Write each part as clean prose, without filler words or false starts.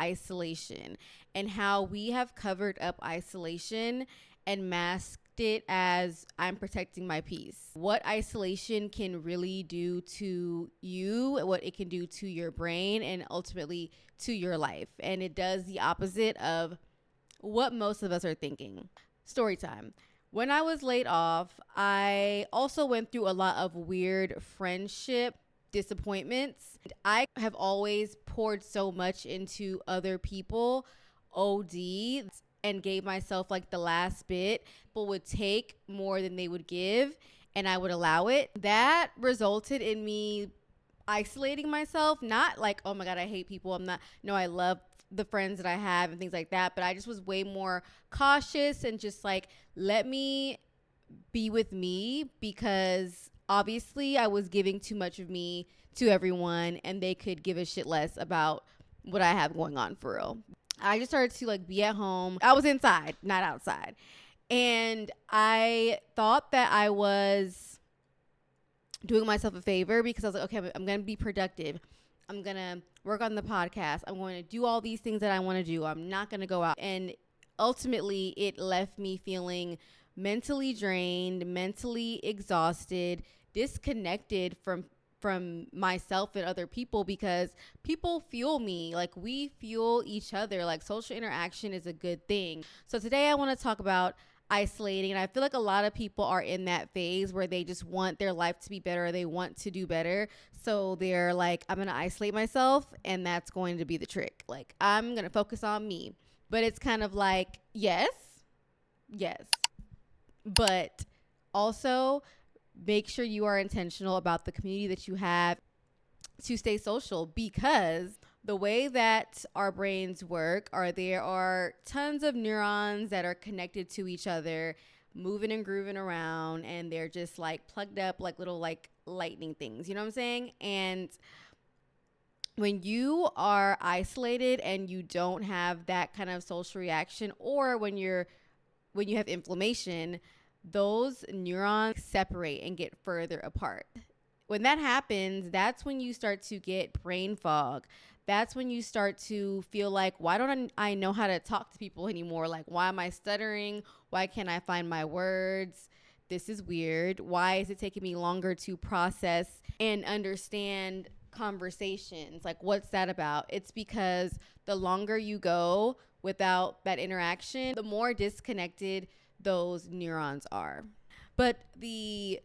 isolation and how we have covered up isolation and masked it as I'm protecting my peace. What isolation can really do to you, what it can do to your brain, and ultimately to your life. And it does the opposite of what most of us are thinking. Story time. When I was laid off, I also went through a lot of weird friendship disappointments. I have always poured so much into other people, OD, and gave myself like the last bit. People would take more than they would give, and I would allow it. That resulted in me isolating myself. Not like, oh my God, I hate people. I'm not, no, I love the friends that I have and things like that. But I just was way more cautious and just like, let me be with me, because obviously I was giving too much of me to everyone and they could give a shit less about what I have going on for real. I just started to like be at home. I was inside, not outside. And I thought that I was doing myself a favor because I was like, okay, I'm going to be productive. I'm going to work on the podcast. I'm going to do all these things that I want to do. I'm not going to go out. And ultimately, it left me feeling mentally drained, mentally exhausted, disconnected from myself and other people, because people fuel me. Like, we fuel each other. Like, social interaction is a good thing. So today I want to talk about isolating, and I feel like a lot of people are in that phase where they just want their life to be better. They want to do better. So they're like, I'm going to isolate myself, and that's going to be the trick. Like, I'm going to focus on me. But it's kind of like, yes, but also make sure you are intentional about the community that you have to stay social, because the way that our brains work there are tons of neurons that are connected to each other, moving and grooving around, and they're just like plugged up like little like lightning things, you know what I'm saying? And when you are isolated and you don't have that kind of social reaction, or when you have inflammation, those neurons separate and get further apart. When that happens, that's when you start to get brain fog. That's when you start to feel like, why don't I know how to talk to people anymore? Like, why am I stuttering? Why can't I find my words? This is weird. Why is it taking me longer to process and understand conversations? Like, what's that about? It's because the longer you go without that interaction, the more disconnected those neurons are. But the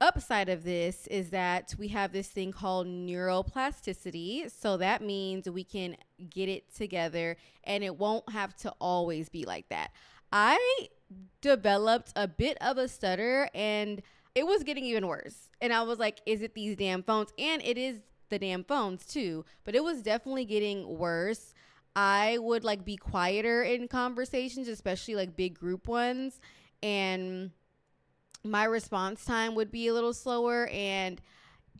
upside of this is that we have this thing called neuroplasticity. So that means we can get it together and it won't have to always be like that. I developed a bit of a stutter and it was getting even worse. And I was like, is it these damn phones? And it is the damn phones too. But it was definitely getting worse. I would like be quieter in conversations, especially like big group ones. And my response time would be a little slower. And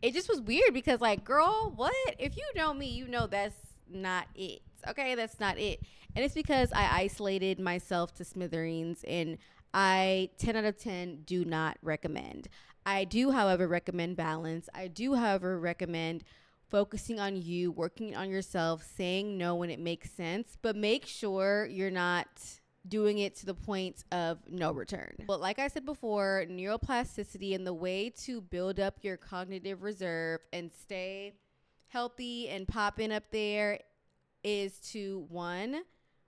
it just was weird because like, girl, what? If you know me, you know that's not it. Okay, that's not it. And it's because I isolated myself to smithereens, and I 10 out of 10 do not recommend. I do, however, recommend balance. I do, however, recommend focusing on you, working on yourself, saying no when it makes sense, but make sure you're not doing it to the point of no return. But like I said before, neuroplasticity and the way to build up your cognitive reserve and stay healthy and popping up there is to, one,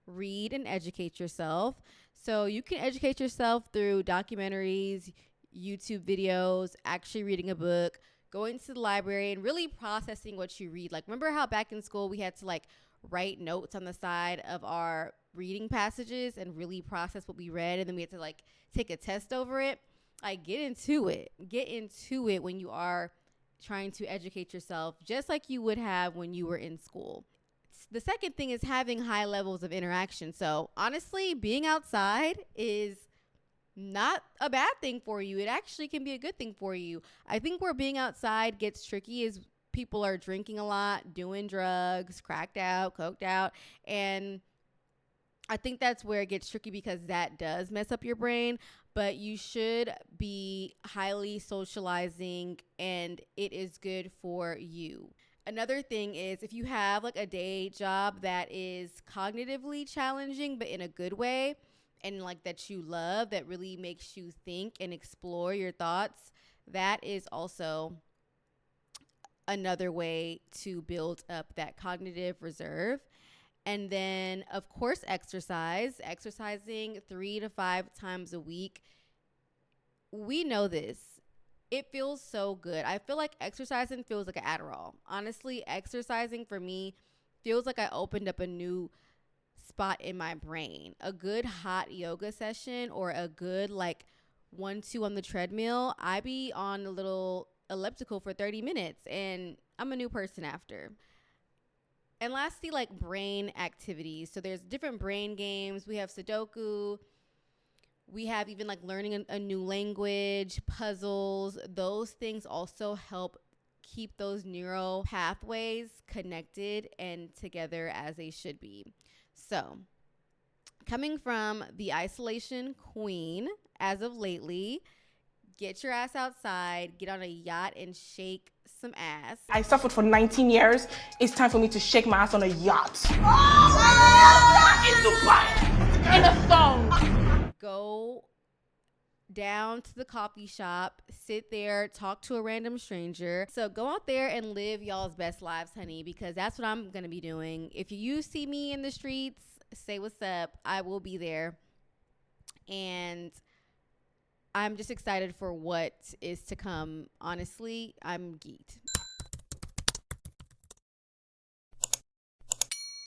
read and educate yourself. So you can educate yourself through documentaries, YouTube videos, actually reading a book, going to the library and really processing what you read. Like, remember how back in school we had to like write notes on the side of our reading passages and really process what we read, and then we had to like take a test over it? Like, get into it when you are trying to educate yourself, just like you would have when you were in school. The second thing is having high levels of interaction. So honestly, being outside is not a bad thing for you. It actually can be a good thing for you. I think where being outside gets tricky is people are drinking a lot, doing drugs, cracked out, coked out. And I think that's where it gets tricky, because that does mess up your brain. But you should be highly socializing, and it is good for you. Another thing is if you have like a day job that is cognitively challenging, but in a good way, and like that you love, that really makes you think and explore your thoughts, that is also another way to build up that cognitive reserve. And then, of course, exercising 3 to 5 times a week. We know this. It feels so good. I feel like exercising feels like an Adderall. Honestly, exercising for me feels like I opened up a new spot in my brain. A good hot yoga session or a good like 1-2 on the treadmill. I be on a little elliptical for 30 minutes and I'm a new person after. And lastly, like brain activities. So there's different brain games. We have Sudoku. We have even like learning a new language, puzzles. Those things also help keep those neural pathways connected and together as they should be. So, coming from the isolation queen as of lately, get your ass outside, get on a yacht and shake some ass. I suffered for 19 years. It's time for me to shake my ass on a yacht. In Dubai. In a thong. Go down to the coffee shop, sit there, talk to a random stranger. So go out there and live y'all's best lives, honey, because that's what I'm going to be doing. If you see me in the streets, say what's up. I will be there. And I'm just excited for what is to come. Honestly, I'm geeked.